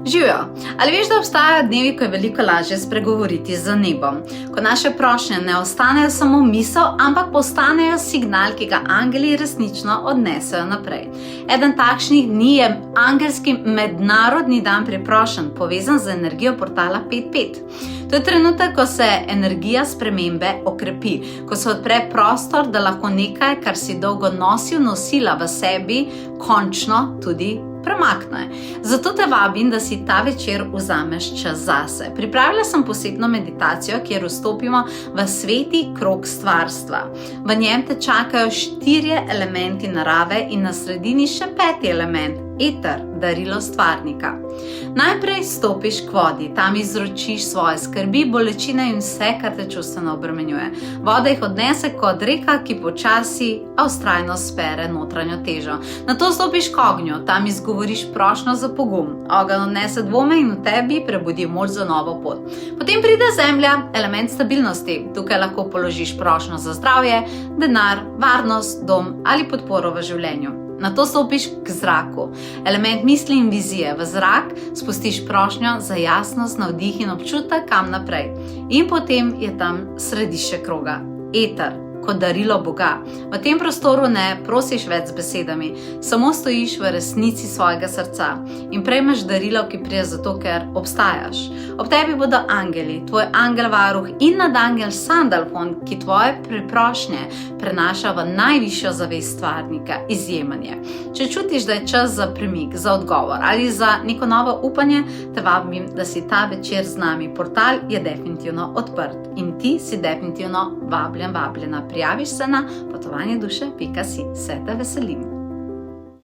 Živijo! Ali veš, da obstajajo dnevi, ko je veliko lažje spregovoriti z nebom? Ko naše prošnje ne ostanejo samo misel, ampak postanejo signal, ki ga angeli resnično odnesejo naprej. Eden takšnih dni je angelski mednarodni dan priprošenj, povezan z energijo portala 5.5. To je trenutek, ko se energija spremembe okrepi, ko se odpre prostor, da lahko nekaj, kar si dolgo nosila v sebi, končno tudi premakne. Zato te vabim, da si ta večer vzameš čas zase. Pripravila sem posebno meditacijo, kjer vstopimo v sveti krog stvarstva. V njem te čakajo 4 elementi narave in na sredini še 5. element, eter, darilo stvarnika. Najprej stopiš k vodi, tam izročiš svoje skrbi, bolečine in vse, kar te čustveno obremenjuje. Voda jih odnese kot reka, ki počasi, a vztrajno spere notranjo težo. Nato stopiš k ognju, tam izgovoriš prošnjo za pogum. Ogenj odnese dvome in v tebi prebudi moč za novo pot. Potem pride zemlja, element stabilnosti. Tukaj lahko položiš prošnjo za zdravje, denar, varnost, dom ali podporo v življenju. Nato stopiš k zraku, element misli in vizije. V zrak spustiš prošnjo za jasnost, navdih in občutek, kam naprej. In potem je tam središče kroga, eter, kot darilo Boga. V tem prostoru ne prosiš več z besedami, samo stojiš v resnici svojega srca in prejmeš darilo, ki prije zato, ker obstajaš. Ob tebi bodo angeli, tvoj angel varuh in nadangel Sandalfon, ki tvoje priprošnje prenaša v najvišjo zavest stvarnika, izjemen je. Če čutiš, da je čas za premik, za odgovor ali za neko novo upanje, te vabim, da si ta večer z nami. Portal je definitivno odprt in ti si definitivno vabljena. Prijaviš se na potovanje duše.si. Se te veselim.